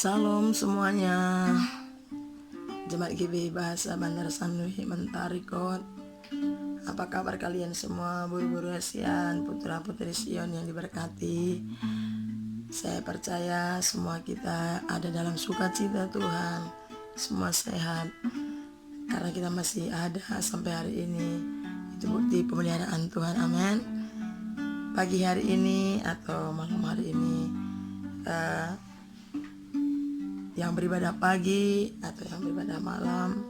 Salam semuanya. Jemaat GB Bahasa Bandar Sanui Mentarikot. Apa kabar kalian semua, buru-buru Asian, putra-putri Sion yang diberkati? Saya percaya semua kita ada dalam sukacita Tuhan. Semua sehat karena kita masih ada sampai hari ini. Itu bukti pemeliharaan Tuhan. Amin. Pagi hari ini atau malam hari ini, yang beribadah pagi atau yang beribadah malam,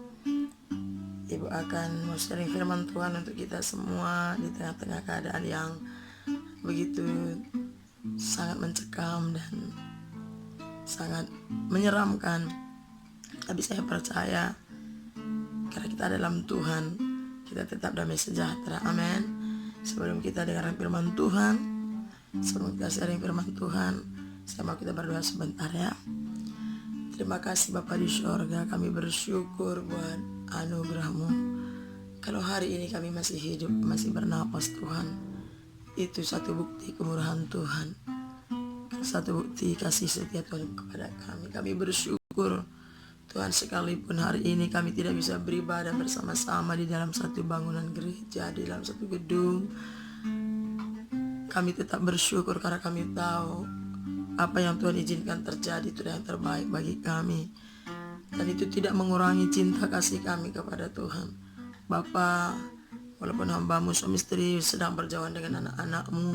Ibu akan mau sharing firman Tuhan untuk kita semua di tengah-tengah keadaan yang begitu sangat mencekam dan sangat menyeramkan. Tapi saya percaya karena kita dalam Tuhan, kita tetap damai sejahtera. Amin. Sebelum kita dengarkan firman Tuhan, sebelum kita sharing firman Tuhan, saya mau kita berdoa sebentar ya. Terima kasih Bapa di sorga, kami bersyukur buat anugerah-Mu. Kalau hari ini kami masih hidup, masih bernapas Tuhan, itu satu bukti kemurahan Tuhan, satu bukti kasih setia Tuhan kepada kami. Kami bersyukur Tuhan, sekalipun hari ini kami tidak bisa beribadah bersama-sama di dalam satu bangunan gereja, di dalam satu gedung, kami tetap bersyukur karena kami tahu apa yang Tuhan izinkan terjadi itu yang terbaik bagi kami. Dan itu tidak mengurangi cinta kasih kami kepada Tuhan. Bapa, walaupun hamba-Mu suami istri sedang berjauhan dengan anak-anak-Mu,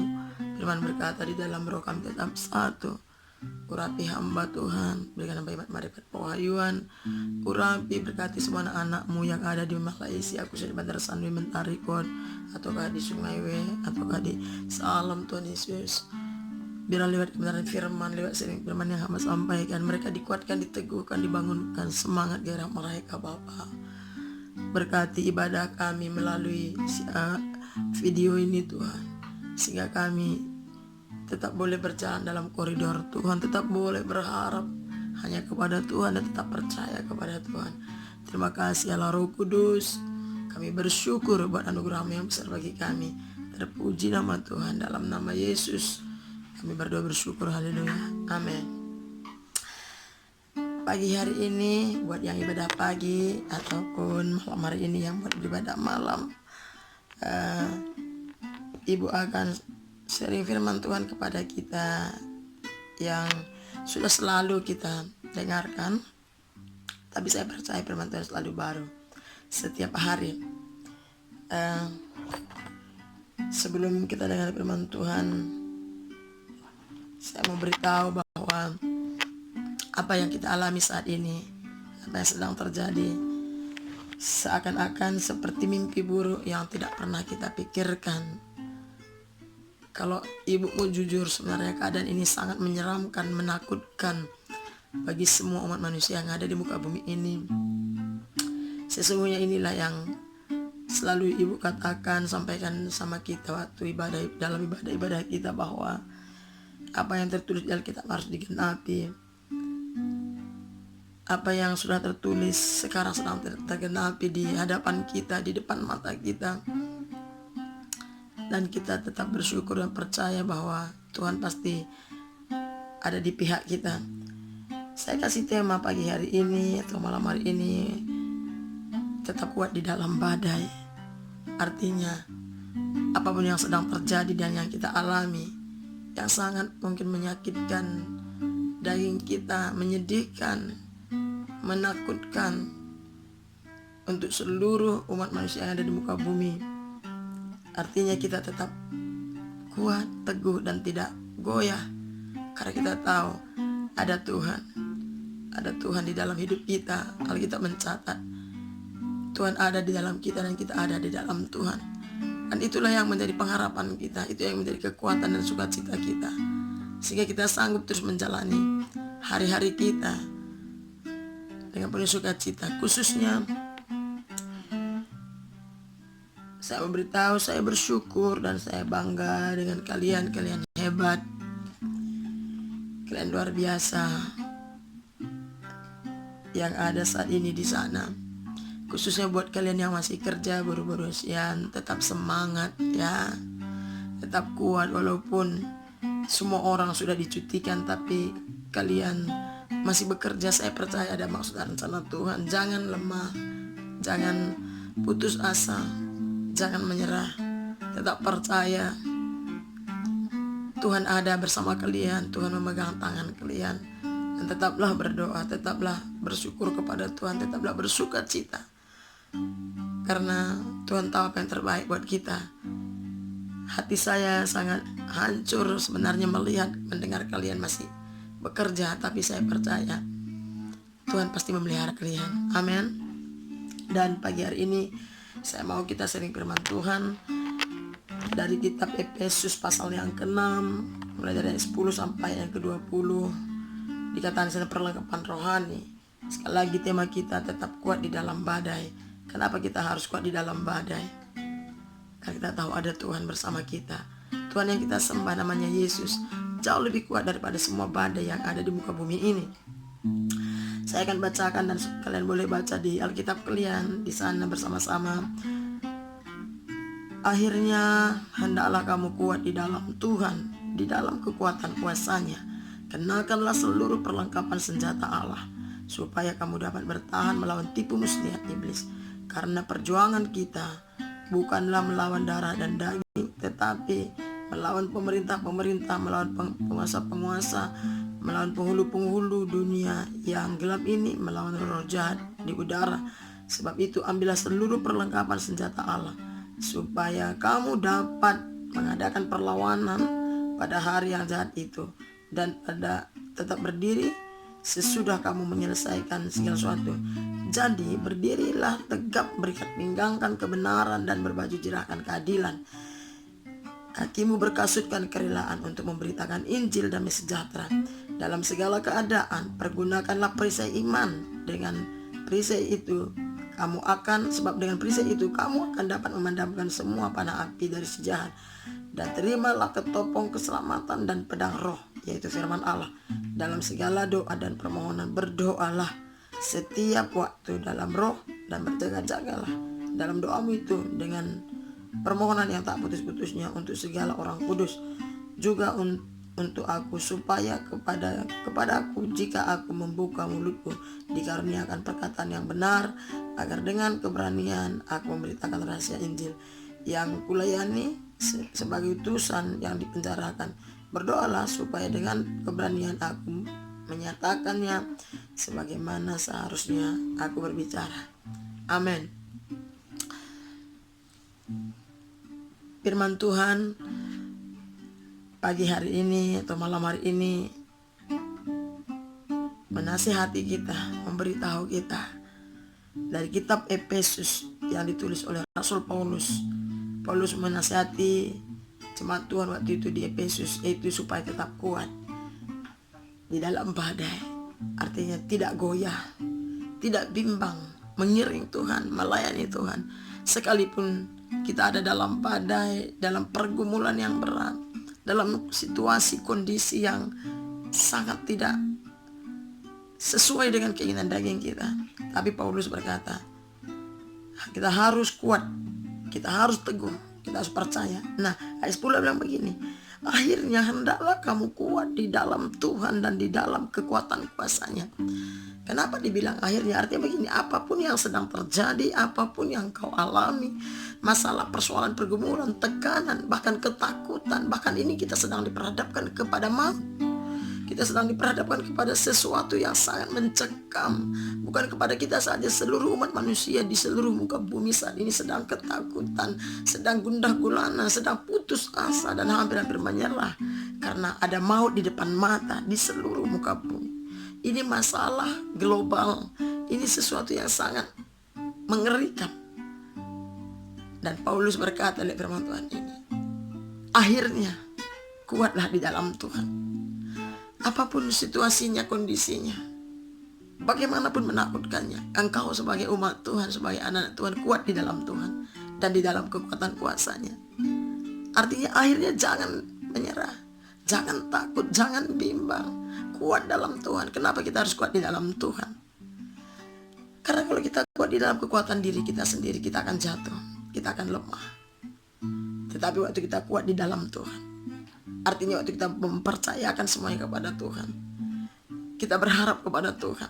firman berkata di dalam roh kami tetap satu. Urapi hamba Tuhan, berikan hamba iman marifat pewahyuan. Urapi berkati semua anak-anak-Mu yang ada di Malaysia, khususnya di Bandar Sanui Mentarikot, ataukah di Sungai We, ataukah di Salam Tuhan Yesus. Biar lewat kebenaran firman, lewat sering firman yang hamba sampaikan, mereka dikuatkan, diteguhkan, dibangunkan semangat gairah mereka Bapa. Berkati ibadah kami melalui video ini Tuhan, sehingga kami tetap boleh berjalan dalam koridor Tuhan, tetap boleh berharap hanya kepada Tuhan dan tetap percaya kepada Tuhan. Terima kasih Allah Roh Kudus, kami bersyukur buat anugerah-Mu yang besar bagi kami. Terpuji nama Tuhan, dalam nama Yesus kami berdoa bersyukur, haleluya, amin. Pagi hari ini buat yang ibadah pagi ataupun malam hari ini yang buat ibadah malam, Ibu akan sharing firman Tuhan kepada kita yang sudah selalu kita dengarkan. Tapi saya percaya firman Tuhan selalu baru setiap hari. Sebelum kita dengar firman Tuhan, saya mau beritahu bahwa apa yang kita alami saat ini, apa yang sedang terjadi, seakan-akan seperti mimpi buruk yang tidak pernah kita pikirkan. Kalau ibumu jujur, sebenarnya keadaan ini sangat menyeramkan, menakutkan bagi semua umat manusia yang ada di muka bumi ini. Sesungguhnya inilah yang selalu ibu katakan, sampaikan sama kita waktu ibadah, dalam ibadah kita, bahwa apa yang tertulis di Alkitab harus digenapi. Apa yang sudah tertulis sekarang sedang tergenapi di hadapan kita, di depan mata kita. Dan kita tetap bersyukur dan percaya bahwa Tuhan pasti ada di pihak kita. Saya kasih tema pagi hari ini atau malam hari ini, tetap kuat di dalam badai. Artinya apapun yang sedang terjadi dan yang kita alami, yang sangat mungkin menyakitkan daging kita, menyedihkan, menakutkan untuk seluruh umat manusia yang ada di muka bumi, artinya kita tetap kuat, teguh, dan tidak goyah. Karena kita tahu ada Tuhan. Ada Tuhan di dalam hidup kita. Alkitab mencatat Tuhan ada di dalam kita dan kita ada di dalam Tuhan. Dan itulah yang menjadi pengharapan kita. Itu yang menjadi kekuatan dan sukacita kita, sehingga kita sanggup terus menjalani hari-hari kita dengan penuh sukacita. Khususnya saya memberitahu, saya bersyukur dan saya bangga dengan kalian. Kalian hebat, kalian luar biasa yang ada saat ini di sana. Khususnya buat kalian yang masih kerja, buru-buru siang, tetap semangat ya, tetap kuat walaupun semua orang sudah dicutikan, tapi kalian masih bekerja, saya percaya ada maksud dan rencana Tuhan. Jangan lemah, jangan putus asa, jangan menyerah. Tetap percaya Tuhan ada bersama kalian, Tuhan memegang tangan kalian. Dan tetaplah berdoa, tetaplah bersyukur kepada Tuhan, tetaplah bersuka cita. Karena Tuhan tahu apa yang terbaik buat kita. Hati saya sangat hancur sebenarnya mendengar kalian masih bekerja, tapi saya percaya Tuhan pasti memelihara kalian. Amin. Dan pagi hari ini saya mau kita sharing firman Tuhan dari kitab Efesus pasal yang ke-6, mulai dari ayat 10 sampai yang ke-20. Dikatakan sana perlengkapan rohani. Sekali lagi tema kita tetap kuat di dalam badai. Kenapa kita harus kuat di dalam badai? Karena kita tahu ada Tuhan bersama kita. Tuhan yang kita sembah namanya Yesus jauh lebih kuat daripada semua badai yang ada di muka bumi ini. Saya akan bacakan dan kalian boleh baca di Alkitab kalian di sana bersama-sama. Akhirnya hendaklah kamu kuat di dalam Tuhan, di dalam kekuatan kuasa-Nya. Kenakanlah seluruh perlengkapan senjata Allah, supaya kamu dapat bertahan melawan tipu muslihat iblis. Karena perjuangan kita bukanlah melawan darah dan daging, tetapi melawan pemerintah-pemerintah, melawan penguasa-penguasa, melawan penghulu-penghulu dunia yang gelap ini, melawan roh jahat di udara. Sebab itu ambillah seluruh perlengkapan senjata Allah, supaya kamu dapat mengadakan perlawanan pada hari yang jahat itu, dan tetap berdiri sesudah kamu menyelesaikan segala sesuatu. Jadi berdirilah tegap, berikat pinggangkan kebenaran dan berbaju jerahkan keadilan. Kakimu berkasutkan kerelaan untuk memberitakan Injil damai sejahtera. Dalam segala keadaan pergunakanlah perisai iman. Dengan perisai itu sebab dengan perisai itu kamu akan dapat memadamkan semua panah api dari si jahat. Dan terimalah ketopong keselamatan dan pedang roh, yaitu firman Allah. Dalam segala doa dan permohonan berdoalah setiap waktu dalam roh, dan berjaga-jagalah dalam doamu itu dengan permohonan yang tak putus-putusnya untuk segala orang kudus, juga untuk aku, supaya kepada aku jika aku membuka mulutku dikaruniakan perkataan yang benar, agar dengan keberanian aku memberitakan rahasia Injil yang kulayani sebagai utusan yang dipenjarakan. Berdoalah supaya dengan keberanian aku menyatakannya sebagaimana seharusnya aku berbicara. Amin. Firman Tuhan pagi hari ini atau malam hari ini menasihati kita, memberitahu kita dari kitab Efesus yang ditulis oleh Rasul Paulus. Paulus menasihati jemaat Tuhan waktu itu di Efesus, yaitu supaya tetap kuat di dalam badai. Artinya tidak goyah, tidak bimbang, mengiring Tuhan, melayani Tuhan. Sekalipun kita ada dalam badai, dalam pergumulan yang berat, dalam situasi kondisi yang sangat tidak sesuai dengan keinginan daging kita, tapi Paulus berkata, kita harus kuat, kita harus teguh, kita harus percaya. Nah, ayat 10 bilang begini, akhirnya hendaklah kamu kuat di dalam Tuhan dan di dalam kekuatan kuasa-Nya. Kenapa dibilang akhirnya? Artinya begini, apapun yang sedang terjadi, apapun yang kau alami, masalah, persoalan, pergumulan, tekanan, bahkan ketakutan, bahkan ini kita sedang diperhadapkan kepada maut. Kita sedang diperhadapkan kepada sesuatu yang sangat mencekam. Bukan kepada kita saja, seluruh umat manusia di seluruh muka bumi saat ini sedang ketakutan, sedang gundah gulana, sedang putus asa dan hampir-hampir menyerah. Karena ada maut di depan mata di seluruh muka bumi. Ini masalah global. Ini sesuatu yang sangat mengerikan. Dan Paulus berkata oleh firman Tuhan ini, akhirnya kuatlah di dalam Tuhan. Apapun situasinya, kondisinya, bagaimanapun menakutkannya, engkau sebagai umat Tuhan, sebagai anak Tuhan, kuat di dalam Tuhan dan di dalam kekuatan kuasa-Nya. Artinya akhirnya jangan menyerah, jangan takut, jangan bimbang, kuat dalam Tuhan. Kenapa kita harus kuat di dalam Tuhan? Karena kalau kita kuat di dalam kekuatan diri kita sendiri, kita akan jatuh, kita akan lemah. Tetapi waktu kita kuat di dalam Tuhan, artinya waktu kita mempercayakan semuanya kepada Tuhan, Kita berharap kepada Tuhan.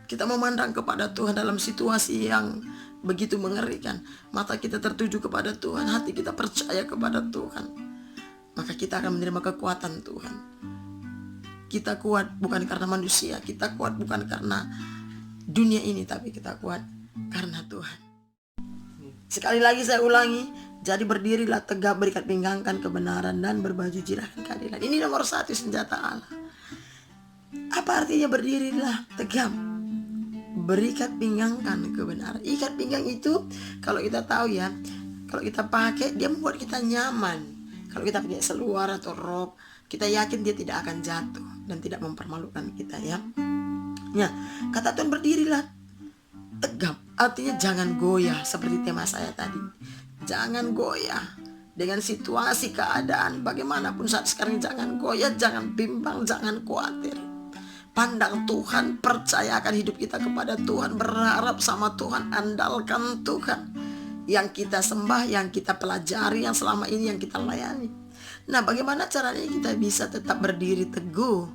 Kita memandang kepada Tuhan dalam situasi yang begitu mengerikan. Mata kita tertuju kepada Tuhan, hati kita percaya kepada Tuhan. Maka kita akan menerima kekuatan Tuhan. Kita kuat bukan karena manusia, kita kuat bukan karena dunia ini, tapi kita kuat karena Tuhan. Sekali lagi saya ulangi, jadi berdirilah tegap, berikat pinggangkan kebenaran, dan berbaju jirahkan keadilan. Ini nomor 1 senjata Allah. Apa artinya berdirilah tegap? Berikat pinggangkan kebenaran. Ikat pinggang itu kalau kita tahu ya, kalau kita pakai dia membuat kita nyaman. Kalau kita pakai seluar atau rok, kita yakin dia tidak akan jatuh dan tidak mempermalukan kita ya. Ya, kata Tuhan berdirilah tegap, artinya jangan goyah seperti tema saya tadi. Jangan goyah dengan situasi keadaan bagaimanapun saat sekarang. Jangan goyah, jangan bimbang, jangan khawatir. Pandang Tuhan, percayakan hidup kita kepada Tuhan, berharap sama Tuhan, andalkan Tuhan. Yang kita sembah, yang kita pelajari, yang selama ini yang kita layani. Nah, bagaimana caranya kita bisa tetap berdiri teguh,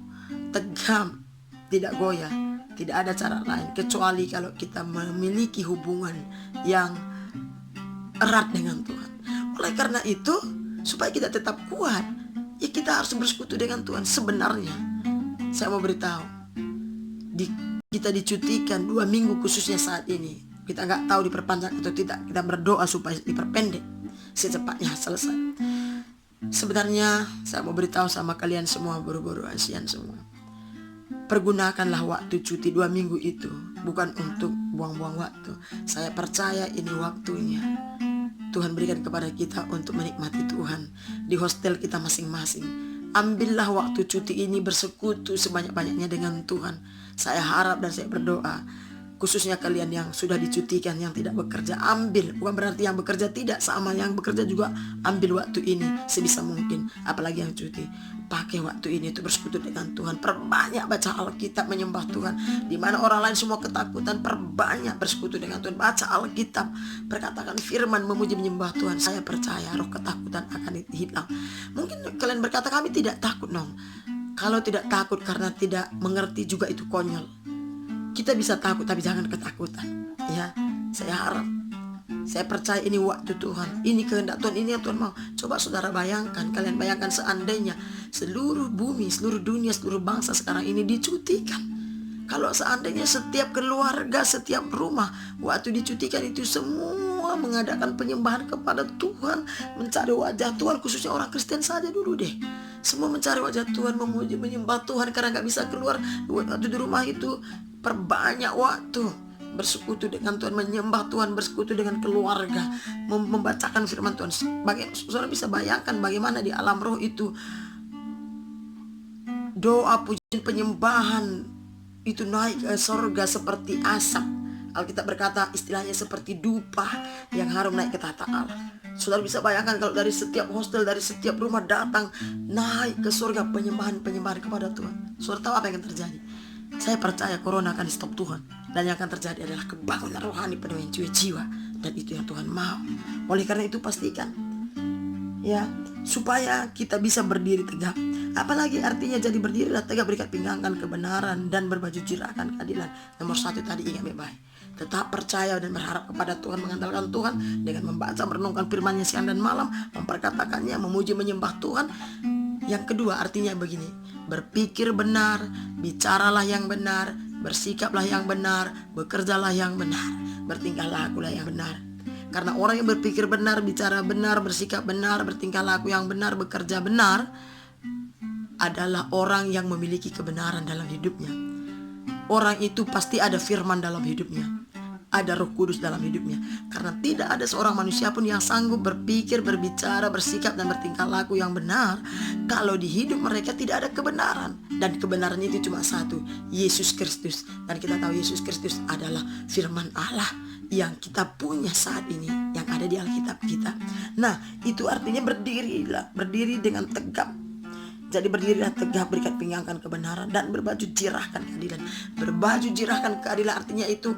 tegap, tidak goyah? Tidak ada cara lain kecuali kalau kita memiliki hubungan yang erat dengan Tuhan. Oleh karena itu, supaya kita tetap kuat, ya kita harus bersekutu dengan Tuhan. Sebenarnya saya mau beritahu, kita dicutikan 2 minggu khususnya saat ini. Kita nggak tahu diperpanjang atau tidak. Kita berdoa supaya diperpendek, secepatnya selesai. Sebenarnya saya mau beritahu sama kalian semua, buru-buru ASEAN semua, pergunakanlah waktu cuti 2 minggu itu bukan untuk buang-buang waktu. Saya percaya ini waktunya Tuhan berikan kepada kita untuk menikmati Tuhan di hostel kita masing-masing. Ambillah waktu cuti ini bersekutu sebanyak-banyaknya dengan Tuhan. Saya harap dan saya berdoa, khususnya kalian yang sudah dicutikan, yang tidak bekerja, ambil. Bukan berarti yang bekerja tidak, sama yang bekerja juga ambil waktu ini sebisa mungkin. Apalagi yang cuti, pakai waktu ini untuk bersekutu dengan Tuhan. Perbanyak baca Alkitab, menyembah Tuhan. Di mana orang lain semua ketakutan, perbanyak bersekutu dengan Tuhan. Baca Alkitab, perkatakan firman, memuji menyembah Tuhan. Saya percaya roh ketakutan akan hilang. Mungkin kalian berkata, kami tidak takut dong. Kalau tidak takut karena tidak mengerti juga itu konyol. Kita bisa takut tapi jangan ketakutan. Ya, saya harap, saya percaya ini waktu Tuhan, ini kehendak Tuhan, ini yang Tuhan mau. Coba saudara bayangkan, kalian bayangkan seandainya seluruh bumi, seluruh dunia, seluruh bangsa sekarang ini dicutikan. Kalau seandainya setiap keluarga, setiap rumah waktu dicutikan itu semua mengadakan penyembahan kepada Tuhan, mencari wajah Tuhan, khususnya orang Kristen saja dulu deh. Semua mencari wajah Tuhan, memuji menyembah Tuhan karena gak bisa keluar. Waktu di rumah itu perbanyak waktu bersekutu dengan Tuhan, menyembah Tuhan, bersekutu dengan keluarga, membacakan firman Tuhan. Saudara bisa bayangkan bagaimana di alam roh itu doa, pujian, penyembahan itu naik ke sorga seperti asap. Alkitab berkata istilahnya seperti dupa yang harum naik ke tahta Allah. Saudara bisa bayangkan kalau dari setiap hostel, dari setiap rumah datang naik ke surga penyembahan kepada Tuhan. Saudara tahu apa yang akan terjadi? Saya percaya corona akan di stop Tuhan. Dan yang akan terjadi adalah kebangunan rohani pada jiwa-jiwa. Dan itu yang Tuhan mau. Oleh karena itu pastikan, ya, supaya kita bisa berdiri tegap. Apalagi artinya jadi berdirilah tegap, berikat pinggangkan kebenaran, dan berbaju jirahkan keadilan. Nomor 1 tadi, ingat baik-baik. Tetap percaya dan berharap kepada Tuhan, mengandalkan Tuhan dengan membaca, merenungkan firman-Nya siang dan malam, memperkatakannya, memuji menyembah Tuhan. Yang kedua artinya begini, berpikir benar, bicaralah yang benar, bersikaplah yang benar, bekerjalah yang benar, bertingkah lakulah yang benar. Karena orang yang berpikir benar, bicara benar, bersikap benar, bertingkah laku yang benar, bekerja benar, adalah orang yang memiliki kebenaran dalam hidupnya. Orang itu pasti ada firman dalam hidupnya, ada Roh Kudus dalam hidupnya. Karena tidak ada seorang manusia pun yang sanggup berpikir, berbicara, bersikap, dan bertingkah laku yang benar kalau di hidup mereka tidak ada kebenaran. Dan kebenaran itu cuma satu, Yesus Kristus. Dan kita tahu Yesus Kristus adalah firman Allah yang kita punya saat ini, yang ada di Alkitab kita. Nah, itu artinya berdiri dengan tegap. Jadi berdirilah tegap, berikat pinggangkan kebenaran, dan berbaju jirahkan keadilan. Berbaju jirahkan keadilan artinya itu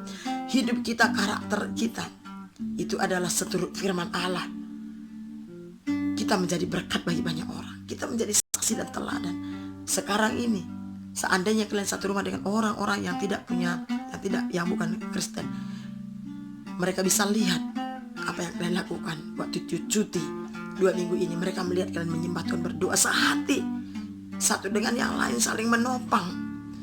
hidup kita, karakter kita itu adalah seturut firman Allah. Kita menjadi berkat bagi banyak orang. Kita menjadi saksi dan teladan. Sekarang ini Seandainya kalian satu rumah dengan orang-orang yang yang bukan Kristen, mereka bisa lihat apa yang kalian lakukan waktu cuti 2 minggu ini. Mereka melihat kalian menyembah Tuhan, berdoa sehati, satu dengan yang lain, saling menopang,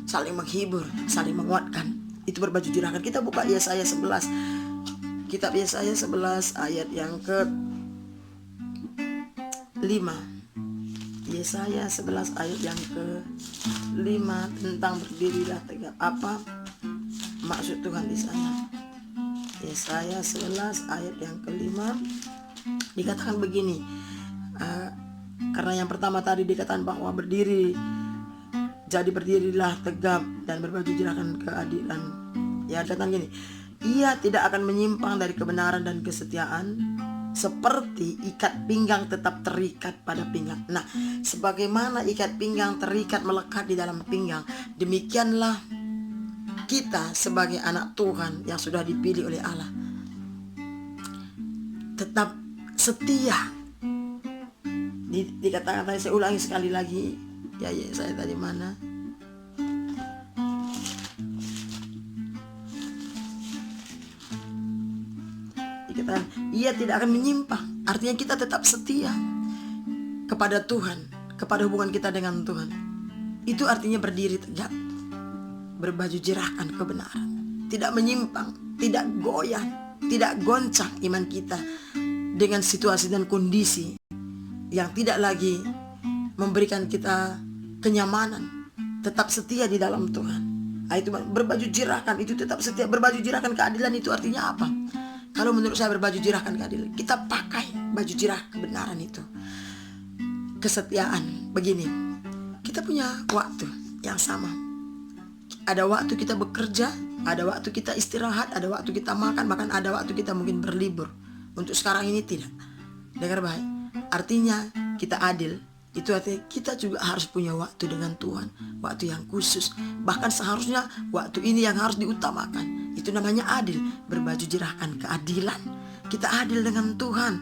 saling menghibur, saling menguatkan. Itu berbaju juragan. Kita buka Yesaya 11. Kitab Yesaya 11 ayat yang ke-5. Yesaya 11 ayat yang ke-5 tentang berdirilah tegap. Apa maksud Tuhan di sana? Yesaya 11 ayat yang ke-5 dikatakan begini. Karena yang pertama tadi dikatakan bahwa berdirilah tegap dan berbaju juragan keadilan. Ya, dikatakan gini, ia tidak akan menyimpang dari kebenaran dan kesetiaan, seperti ikat pinggang tetap terikat pada pinggang. Nah, sebagaimana ikat pinggang terikat melekat di dalam pinggang, demikianlah kita sebagai anak Tuhan yang sudah dipilih oleh Allah tetap setia. Dikatakan tadi, saya ulangi sekali lagi ya, saya tadi mana? Dikatakan ia tidak akan menyimpang, artinya kita tetap setia kepada Tuhan, kepada hubungan kita dengan Tuhan. Itu artinya berdiri tegak, berbaju jerakan kebenaran, tidak menyimpang, tidak goyah, tidak goncang iman kita dengan situasi dan kondisi yang tidak lagi memberikan kita kenyamanan. Tetap setia di dalam Tuhan. Itu berbaju jerakan, itu tetap setia. Berbaju jerakan keadilan itu artinya apa? Kalau menurut saya berbaju jerakan keadilan, kita pakai baju jerakan kebenaran itu, kesetiaan. Begini, kita punya waktu yang sama. Ada waktu kita bekerja, ada waktu kita istirahat, ada waktu kita makan, bahkan ada waktu kita mungkin berlibur. Untuk sekarang ini tidak. Dengar baik, artinya kita adil. Itu artinya kita juga harus punya waktu dengan Tuhan, waktu yang khusus. Bahkan seharusnya waktu ini yang harus diutamakan. Itu namanya adil, berbaju jerakan keadilan. Kita adil dengan Tuhan.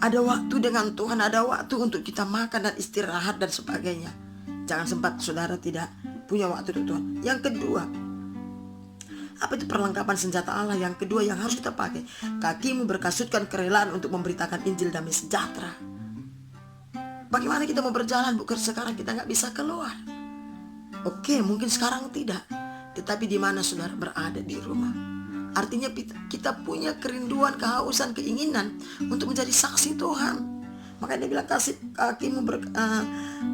Ada waktu dengan Tuhan, ada waktu untuk kita makan dan istirahat dan sebagainya. Jangan sempat saudara tidak punya waktu dengan Tuhan. Yang kedua, apa itu perlengkapan senjata Allah? Yang kedua yang harus kita pakai, kakimu berkasutkan kerelaan untuk memberitakan Injil damai sejahtera. Bagaimana kita mau berjalan? Bukan sekarang kita nggak bisa keluar. Oke, mungkin sekarang tidak. Tetapi di mana saudara berada di rumah, artinya kita punya kerinduan, kehausan, keinginan untuk menjadi saksi Tuhan. Makanya dia bilang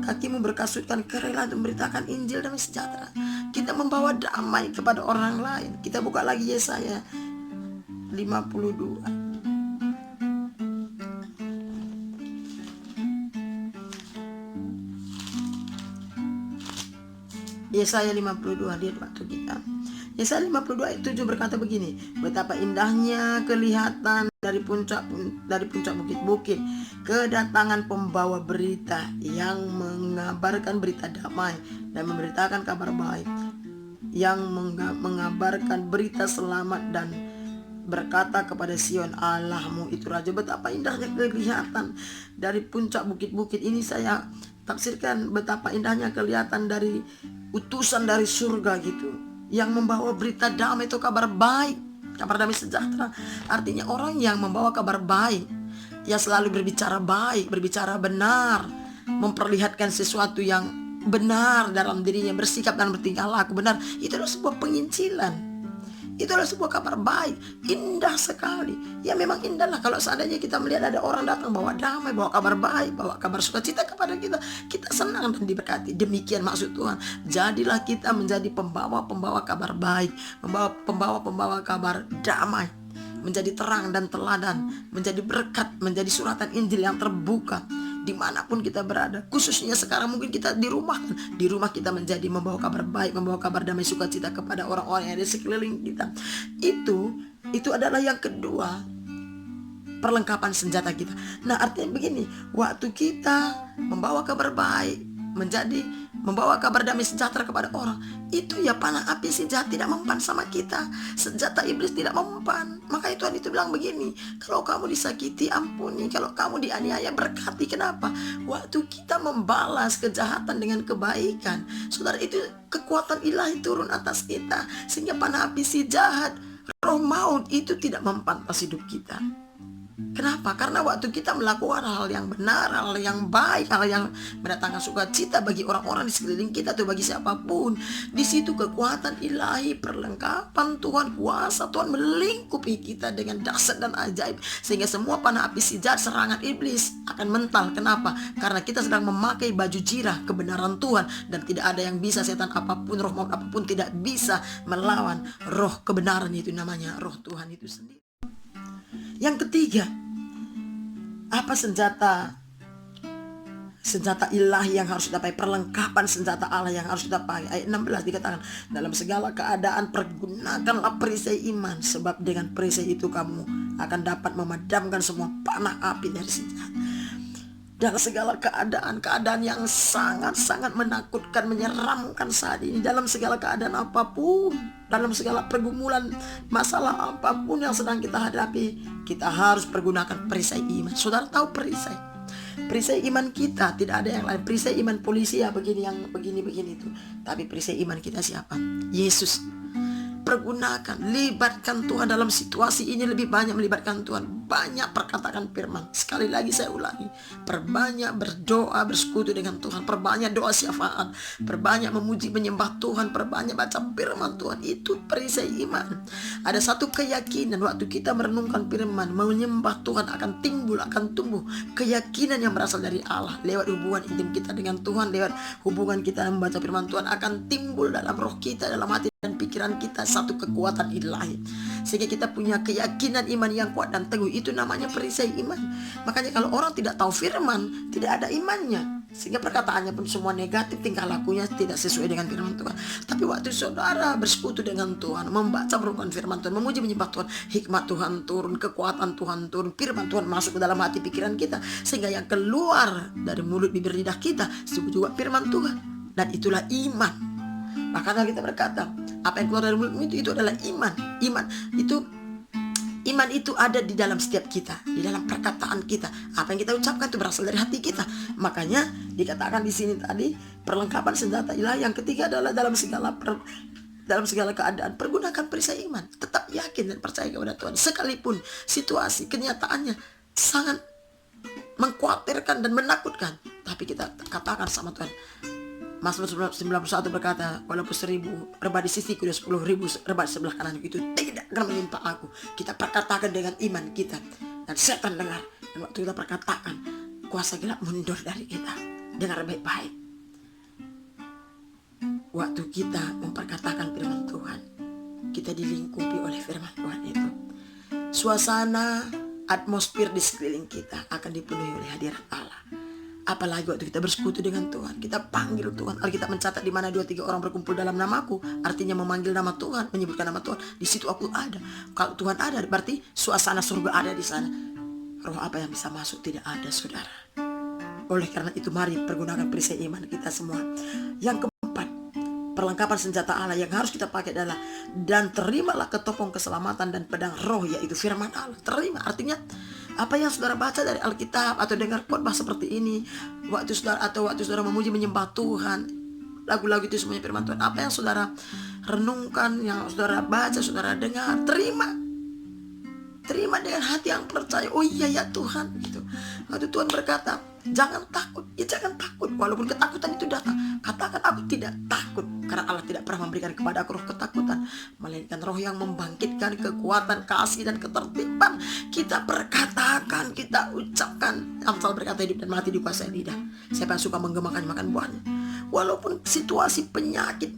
kakimu berkasutkan kerelaan untuk memberitakan Injil damai sejahtera. Kita membawa damai kepada orang lain. Kita buka lagi Yesaya 52. Yesaya 52, lihat waktu kita. Yesaya 52 ayat 7 berkata begini, betapa indahnya kelihatan dari puncak bukit-bukit kedatangan pembawa berita yang mengabarkan berita damai dan memberitakan kabar baik, yang mengabarkan berita selamat dan berkata kepada Sion, Allahmu itu Raja. Betapa indahnya kelihatan dari puncak bukit-bukit ini. Saya tafsirkan betapa indahnya kelihatan dari utusan dari surga gitu, yang membawa berita damai, itu kabar baik, kabar damai sejahtera. Artinya orang yang membawa kabar baik, ya selalu berbicara baik, berbicara benar, memperlihatkan sesuatu yang benar dalam dirinya, bersikap dan bertingkah laku benar. Itu adalah sebuah penginjilan. Itu adalah sebuah kabar baik, indah sekali. Ya memang indah lah kalau seandainya kita melihat ada orang datang bawa damai, bawa kabar baik, bawa kabar sukacita kepada kita. Kita senang dan diberkati. Demikian maksud Tuhan. Jadilah kita menjadi pembawa-pembawa kabar baik, pembawa-pembawa kabar damai, menjadi terang dan teladan, menjadi berkat, menjadi suratan Injil yang terbuka dimanapun kita berada. Khususnya sekarang mungkin kita di rumah kita menjadi membawa kabar baik, membawa kabar damai sukacita kepada orang-orang yang ada di sekeliling kita. Itu adalah yang kedua, perlengkapan senjata kita. Nah artinya begini, waktu kita membawa kabar baik, membawa kabar damai sejahtera kepada orang. Itu ya panah api si jahat tidak mempan sama kita. Senjata iblis tidak mempan. Makanya Tuhan itu bilang begini, kalau kamu disakiti ampuni, kalau kamu dianiaya berkati. Kenapa? Waktu kita membalas kejahatan dengan kebaikan, saudara, itu kekuatan ilahi turun atas kita, sehingga panah api si jahat, roh maut itu tidak mempan atas hidup kita. Kenapa? Karena waktu kita melakukan hal yang benar, hal yang baik, hal yang mendatangkan sukacita bagi orang-orang di sekeliling kita atau bagi siapapun, di situ kekuatan ilahi, perlengkapan Tuhan, kuasa Tuhan melingkupi kita dengan dahsyat dan ajaib, sehingga semua panah api si jahat, serangan iblis akan mental. Kenapa? Karena kita sedang memakai baju jirah kebenaran Tuhan, dan tidak ada yang bisa, setan apapun, roh maut apapun tidak bisa melawan roh kebenaran, itu namanya roh Tuhan itu sendiri. Yang ketiga, apa senjata ilahi yang harus kita pakai, perlengkapan senjata Allah yang harus kita pakai. Ayat 16 dikatakan, dalam segala keadaan pergunakanlah perisai iman, sebab dengan perisai itu kamu akan dapat memadamkan semua panah api dari si jahat. Dalam segala keadaan yang sangat-sangat menakutkan, menyeramkan saat ini, dalam segala keadaan apapun, dalam segala pergumulan, masalah apapun yang sedang kita hadapi, kita harus pergunakan perisai iman. Saudara tahu perisai iman kita tidak ada yang lain. Perisai iman polisi ya begini, yang begini itu. Tapi perisai iman kita siapa? Yesus. Pergunakan, libatkan Tuhan dalam situasi ini, lebih banyak melibatkan Tuhan. Banyak perkatakan firman. Sekali lagi saya ulangi, perbanyak berdoa, bersekutu dengan Tuhan, perbanyak doa syafaat, perbanyak memuji menyembah Tuhan, perbanyak baca firman Tuhan. Itu perisai iman. Ada satu keyakinan waktu kita merenungkan firman, menyembah Tuhan, akan timbul, akan tumbuh keyakinan yang berasal dari Allah. Lewat hubungan intim kita dengan Tuhan, lewat hubungan kita membaca firman Tuhan, akan timbul dalam roh kita, dalam hati dan pikiran kita satu kekuatan ilahi, sehingga kita punya keyakinan iman yang kuat dan teguh. Itu namanya perisai iman. Makanya kalau orang tidak tahu firman, tidak ada imannya, sehingga perkataannya pun semua negatif, tingkah lakunya tidak sesuai dengan firman Tuhan. Tapi waktu saudara bersekutu dengan Tuhan, membaca merenungkan firman Tuhan, memuji menyembah Tuhan, hikmat Tuhan turun, kekuatan Tuhan turun, firman Tuhan masuk ke dalam hati pikiran kita, sehingga yang keluar dari mulut bibir lidah kita itu juga firman Tuhan. Dan itulah iman. Makanya kita berkata, apa yang keluar dari mulut itu adalah iman. Iman itu ada di dalam setiap kita, di dalam perkataan kita. Apa yang kita ucapkan itu berasal dari hati kita. Makanya dikatakan di sini tadi, perlengkapan senjata ilahi yang ketiga adalah dalam segala keadaan pergunakan perisai iman. Tetap yakin dan percaya kepada Tuhan, sekalipun situasi kenyataannya sangat mengkhawatirkan dan menakutkan, tapi kita katakan sama Tuhan. Mazmur 91 berkata, walaupun 1000 rebah di sisiku dan 10.000 rebah sebelah kanan itu tidak akan menimpa aku. Kita perkatakan dengan iman kita, dan setan dengar. Dan waktu kita perkatakan, kuasa gelap mundur dari kita. Dengar baik-baik. Waktu kita memperkatakan firman Tuhan, kita dilingkupi oleh firman Tuhan itu. Suasana, atmosfer di sekeliling kita akan dipenuhi oleh hadirat Allah. Apalagi waktu kita bersekutu dengan Tuhan, kita panggil Tuhan. Alkitab mencatat di mana 2-3 orang berkumpul dalam namaku, artinya memanggil nama Tuhan, menyebutkan nama Tuhan, di situ aku ada. Kalau Tuhan ada, berarti suasana surga ada di sana. Roh apa yang bisa masuk? Tidak ada, saudara. Oleh karena itu, mari pergunakan perisai iman kita semua. Yang keempat, perlengkapan senjata Allah yang harus kita pakai adalah, dan terimalah ketopong keselamatan dan pedang roh, yaitu firman Allah. Terima, artinya apa yang saudara baca dari Alkitab atau dengar khotbah seperti ini, waktu saudara memuji menyembah Tuhan, lagu-lagu itu semuanya firman Tuhan. Apa yang saudara renungkan, yang saudara baca, saudara dengar, terima dengan hati yang percaya. Oh iya ya Tuhan, gitu. Waktu Tuhan berkata, jangan takut, ya jangan takut. Walaupun ketakutan itu datang, katakan aku tidak takut, karena Allah tidak pernah memberikan kepada aku roh ketakutan, melainkan roh yang membangkitkan kekuatan, kasih dan ketertiban. Kita perkatakan, kita ucapkan. Amsal berkata, hidup dan mati dikuasai lidah. Siapa yang suka menggemakan makan buahnya. Walaupun situasi penyakit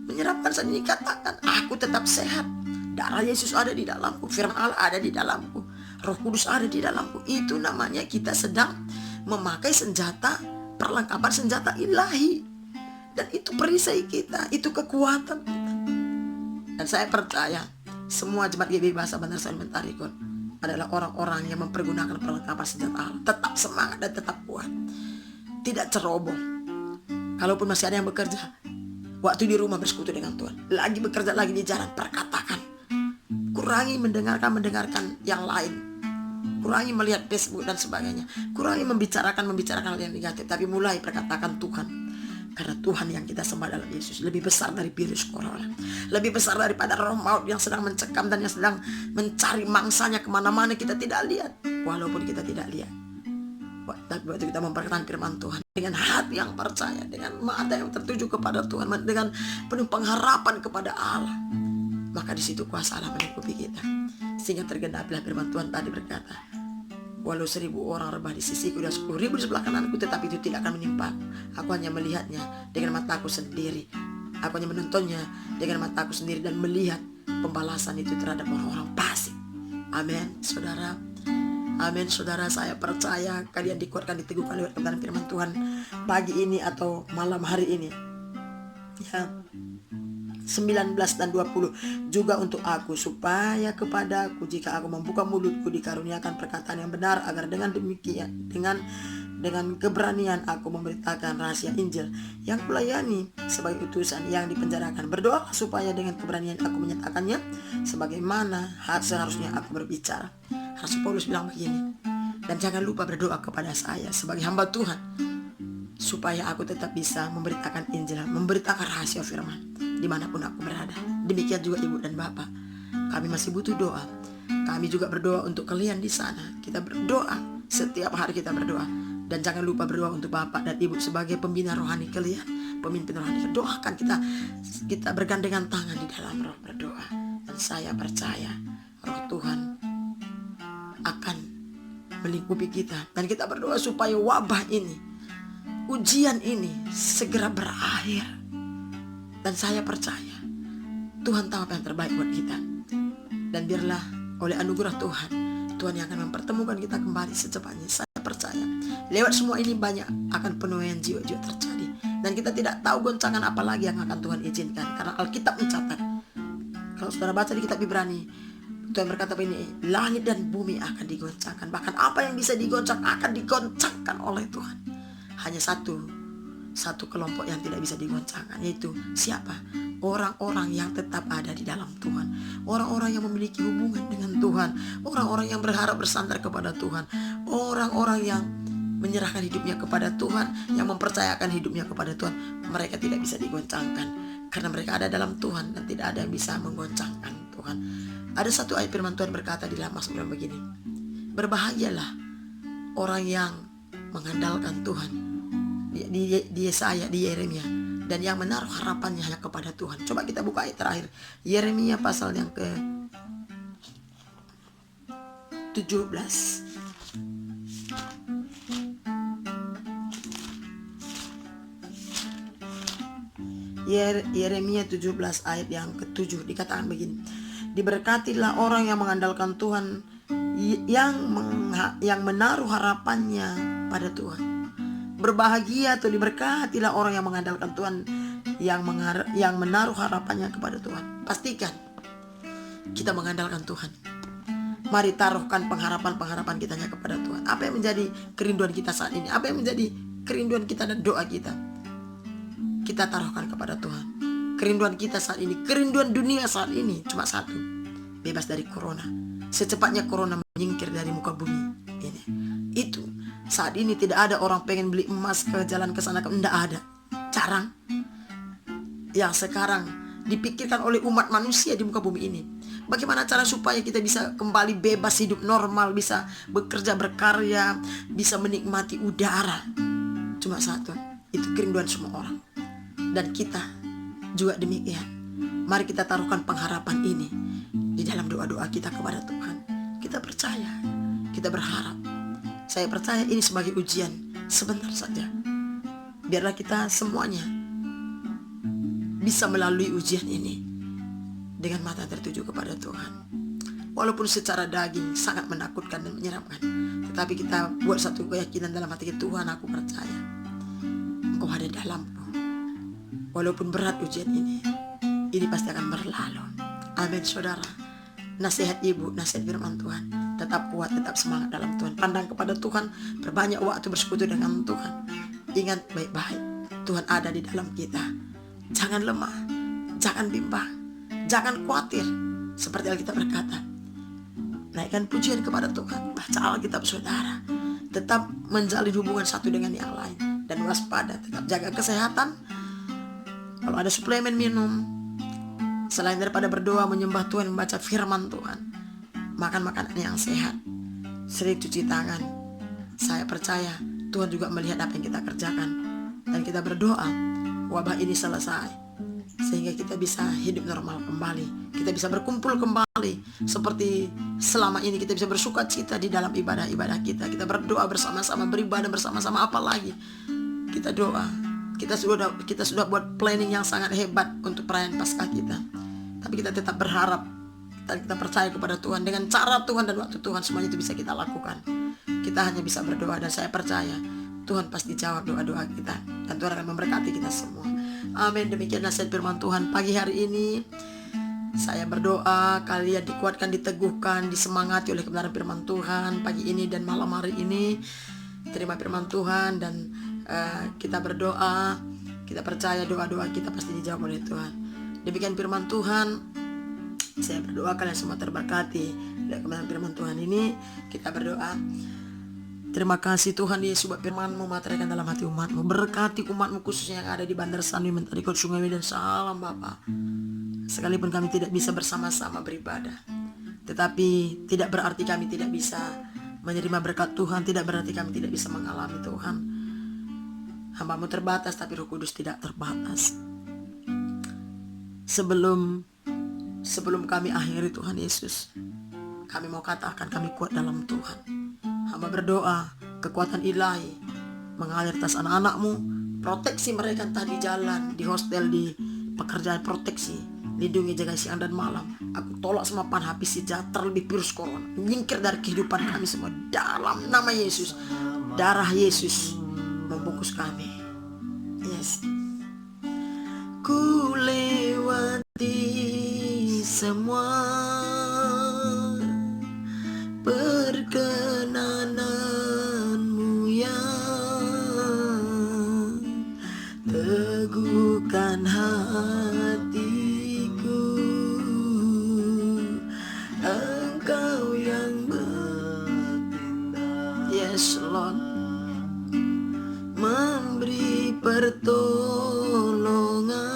menyeramkan saat ini, katakan, aku tetap sehat. Darah Yesus ada di dalamku, firman Allah ada di dalamku, Roh Kudus ada di dalamku. Itu namanya kita sedang memakai senjata, perlengkapan senjata ilahi. Dan itu perisai kita, itu kekuatan kita. Dan saya percaya semua jemaat GBI Bahasa Bantar Salim Mentarikon adalah orang-orang yang mempergunakan perlengkapan senjata Allah. Tetap semangat dan tetap kuat, tidak ceroboh. Kalaupun masih ada yang bekerja, waktu di rumah bersekutu dengan Tuhan. Lagi bekerja, lagi di jalan, perkatakan. Kurangi mendengarkan yang lain. Kurangi melihat Facebook dan sebagainya. Kurangi membicarakan hal yang negatif. Tapi mulai perkatakan Tuhan. Karena Tuhan yang kita sembah dalam Yesus lebih besar dari virus corona, lebih besar daripada roh maut yang sedang mencekam dan yang sedang mencari mangsanya kemana-mana kita tidak lihat. Walaupun kita tidak lihat, tapi waktu kita memperkatakan firman Tuhan dengan hati yang percaya, dengan mata yang tertuju kepada Tuhan, dengan penuh pengharapan kepada Allah, maka di situ kuasa Allah melingkupi kita, sehingga tergenapilah firman Tuhan tadi berkata, walau 1000 orang rebah di sisiku dan 10.000 di sebelah kananku, tetapi itu tidak akan menimpa. Aku hanya melihatnya dengan mataku sendiri. Aku hanya menontonnya dengan mataku sendiri dan melihat pembalasan itu terhadap orang-orang fasik. Amin, saudara. Amin, saudara. Saya percaya kalian dikuatkan, diteguhkan lewat kebenaran firman Tuhan pagi ini atau malam hari ini. Ya. 19 dan 20 juga untuk aku, supaya kepadaku jika aku membuka mulutku dikaruniakan perkataan yang benar, agar dengan demikian dengan keberanian aku memberitakan rahasia Injil yang kulayani sebagai utusan yang dipenjarakan. Berdoa supaya dengan keberanian aku menyatakannya sebagaimana seharusnya aku berbicara. Rasul Paulus bilang begini, dan jangan lupa berdoa kepada saya sebagai hamba Tuhan, supaya aku tetap bisa memberitakan Injil, memberitakan rahasia firman dimanapun aku berada. Demikian juga ibu dan bapak, kami masih butuh doa. Kami juga berdoa untuk kalian di sana. Kita berdoa, setiap hari kita berdoa. Dan jangan lupa berdoa untuk bapak dan ibu sebagai pembina rohani kalian, pemimpin rohani. Doakan, kita bergandengan tangan di dalam roh berdoa. Dan saya percaya roh Tuhan akan melingkupi kita. Dan kita berdoa supaya wabah ini, ujian ini segera berakhir. Dan saya percaya Tuhan tahu apa yang terbaik buat kita. Dan biarlah oleh anugerah Tuhan, Tuhan yang akan mempertemukan kita kembali secepatnya. Saya percaya lewat semua ini banyak akan penuaian jiwa-jiwa terjadi. Dan kita tidak tahu goncangan apa lagi yang akan Tuhan izinkan, karena Alkitab mencatat. Kalau saudara baca di kitab Ibrani, Tuhan berkata begini, langit dan bumi akan digoncangkan. Bahkan apa yang bisa digoncang akan digoncangkan oleh Tuhan. Hanya satu kelompok yang tidak bisa digoncangkan, yaitu siapa? Orang-orang yang tetap ada di dalam Tuhan, orang-orang yang memiliki hubungan dengan Tuhan, orang-orang yang berharap bersandar kepada Tuhan, orang-orang yang menyerahkan hidupnya kepada Tuhan, yang mempercayakan hidupnya kepada Tuhan. Mereka tidak bisa digoncangkan karena mereka ada dalam Tuhan, dan tidak ada yang bisa menggoncangkan Tuhan. Ada satu ayat firman Tuhan berkata di dalam Mazmur begini, berbahagialah orang yang mengandalkan Tuhan, di Yesaya, di Yeremia, dan yang menaruh harapannya hanya kepada Tuhan. Coba kita buka ayat terakhir, Yeremia pasal yang ke 17. Yeremia 17 ayat yang ke-7 dikatakan begini, diberkatilah orang yang mengandalkan Tuhan, yang menaruh harapannya pada Tuhan. Berbahagia atau diberkatilah orang yang mengandalkan Tuhan, yang menaruh harapannya kepada Tuhan. Pastikan kita mengandalkan Tuhan. Mari taruhkan pengharapan kita kepada Tuhan. Apa yang menjadi kerinduan kita saat ini? Apa yang menjadi kerinduan kita dan doa kita? Kita taruhkan kepada Tuhan. Kerinduan kita saat ini, kerinduan dunia saat ini cuma satu, bebas dari corona. Secepatnya corona menyingkir dari muka bumi ini. Itu saat ini tidak ada orang pengen beli emas ke jalan ke sana, tidak ada, jarang. Yang sekarang dipikirkan oleh umat manusia di muka bumi ini, bagaimana cara supaya kita bisa kembali bebas, hidup normal, bisa bekerja, berkarya, bisa menikmati udara. Cuma satu, itu kerinduan semua orang. Dan kita juga demikian. Mari kita taruhkan pengharapan ini di dalam doa-doa kita kepada Tuhan. Kita percaya, kita berharap. Saya percaya ini sebagai ujian sebentar saja. Biarlah kita semuanya bisa melalui ujian ini dengan mata tertuju kepada Tuhan. Walaupun secara daging sangat menakutkan dan menyeramkan, tetapi kita buat satu keyakinan dalam hati kita, Tuhan, aku percaya Engkau ada dalamku. Walaupun berat ujian ini pasti akan berlalu. Amin, saudara. Nasihat ibu, nasihat firman Tuhan, tetap kuat, tetap semangat dalam Tuhan. Pandang kepada Tuhan, berbanyak waktu bersekutu dengan Tuhan. Ingat baik-baik, Tuhan ada di dalam kita. Jangan lemah, jangan bimbang, jangan khawatir. Seperti Alkitab berkata, naikkan pujian kepada Tuhan. Baca Alkitab saudara. Tetap menjalin hubungan satu dengan yang lain. Dan waspada, tetap jaga kesehatan. Kalau ada suplemen minum, selain daripada berdoa, menyembah Tuhan, membaca firman Tuhan, makan makanan yang sehat, sering cuci tangan. Saya percaya Tuhan juga melihat apa yang kita kerjakan. Dan kita berdoa wabah ini selesai, sehingga kita bisa hidup normal kembali. Kita bisa berkumpul kembali seperti selama ini. Kita bisa bersuka cita di dalam ibadah-ibadah kita. Kita berdoa bersama-sama, beribadah bersama-sama. Apalagi kita doa, kita sudah buat planning yang sangat hebat untuk perayaan Paskah kita. Tapi kita tetap berharap dan kita percaya kepada Tuhan. Dengan cara Tuhan dan waktu Tuhan, semuanya itu bisa kita lakukan. Kita hanya bisa berdoa, dan saya percaya Tuhan pasti jawab doa-doa kita, dan Tuhan akan memberkati kita semua. Amin. Demikian nasihat firman Tuhan pagi hari ini. Saya berdoa kalian dikuatkan, diteguhkan, disemangati oleh kebenaran firman Tuhan pagi ini dan malam hari ini. Terima firman Tuhan, dan kita berdoa, kita percaya doa-doa kita pasti dijawab oleh Tuhan. Demikian firman Tuhan. Saya berdoa kalian semua terberkati oleh kebenaran firman Tuhan ini. Kita berdoa. Terima kasih Tuhan Yesus buat firman-Mu, materikan dalam hati umat-Mu. Berkati umat-Mu khususnya yang ada di Bandar Sanwi, Mentarikot, Sungai Medan. Salam Bapa. Sekalipun kami tidak bisa bersama-sama beribadah, tetapi tidak berarti kami tidak bisa menerima berkat Tuhan. Tidak berarti kami tidak bisa mengalami Tuhan. Hamba-Mu terbatas, tapi Roh Kudus tidak terbatas. Sebelum kami akhiri Tuhan Yesus, kami mau katakan kami kuat dalam Tuhan. Hamba berdoa kekuatan ilahi mengalir atas anak-anak-Mu. Proteksi mereka entah di jalan, di hostel, di pekerjaan, proteksi, lindungi, jaga siang dan malam. Aku tolak semua panah psijat terlebih virus corona, menyingkir dari kehidupan kami semua dalam nama Yesus. Darah Yesus membungkus kami. Yes. Ku lewati semua perkenananmu yang teguhkan hatiku. Engkau yang bertindak, yes Lord, memberi pertolongan.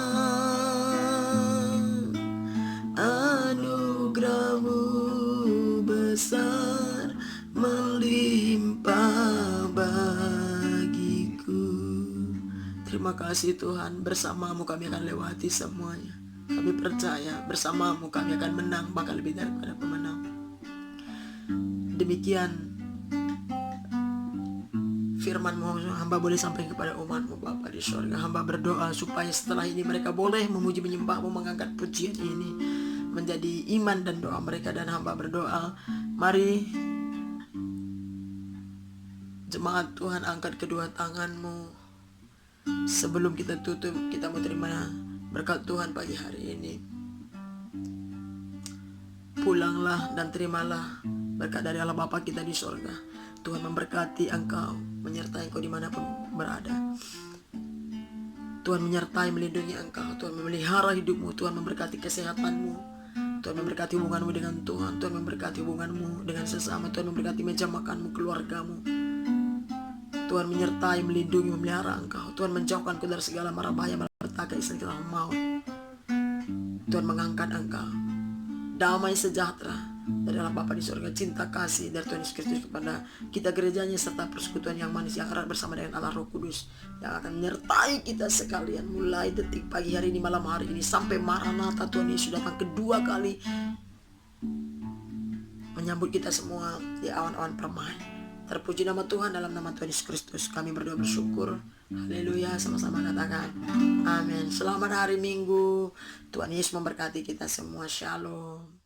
Anugerah-Mu besar melimpah bagiku. Terima kasih Tuhan. Bersama-Mu kami akan lewati semuanya. Kami percaya bersama-Mu kami akan menang, bahkan lebih daripada pemenang. Demikian firman-Mu, hamba boleh sampai kepada umat-Mu Bapa di surga. Hamba berdoa supaya setelah ini mereka boleh memuji, menyembah-Mu, mengangkat pujian ini menjadi iman dan doa mereka. Dan hamba berdoa, mari jemaat Tuhan angkat kedua tangan-Mu. Sebelum kita tutup, kita mau terima berkat Tuhan pagi hari ini. Pulanglah dan terimalah berkat dari Allah Bapa kita di surga. Tuhan memberkati engkau, menyertai engkau dimanapun berada. Tuhan menyertai, melindungi engkau. Tuhan memelihara hidupmu. Tuhan memberkati kesehatanmu. Tuhan memberkati hubunganmu dengan Tuhan. Tuhan memberkati hubunganmu dengan sesama. Tuhan memberkati meja makanmu, keluargamu. Tuhan menyertai, melindungi, memelihara engkau. Tuhan menjauhkan kau dari segala mara bahaya, malapetaka, istilah maut. Tuhan mengangkat engkau. Damai sejahtera dari Allah Bapa di surga, cinta kasih dari Tuhan Yesus Kristus kepada kita gerejanya, serta persekutuan yang manis yang erat bersama dengan Allah Roh Kudus yang akan menyertai kita sekalian mulai detik pagi hari ini, malam hari ini, sampai Maranatha Tuhan Yesus datang kedua kali menyambut kita semua di awan-awan permai. Terpuji nama Tuhan, dalam nama Tuhan Yesus Kristus kami berdoa bersyukur. Haleluya, sama-sama katakan amin. Selamat hari Minggu. Tuhan Yesus memberkati kita semua. Shalom.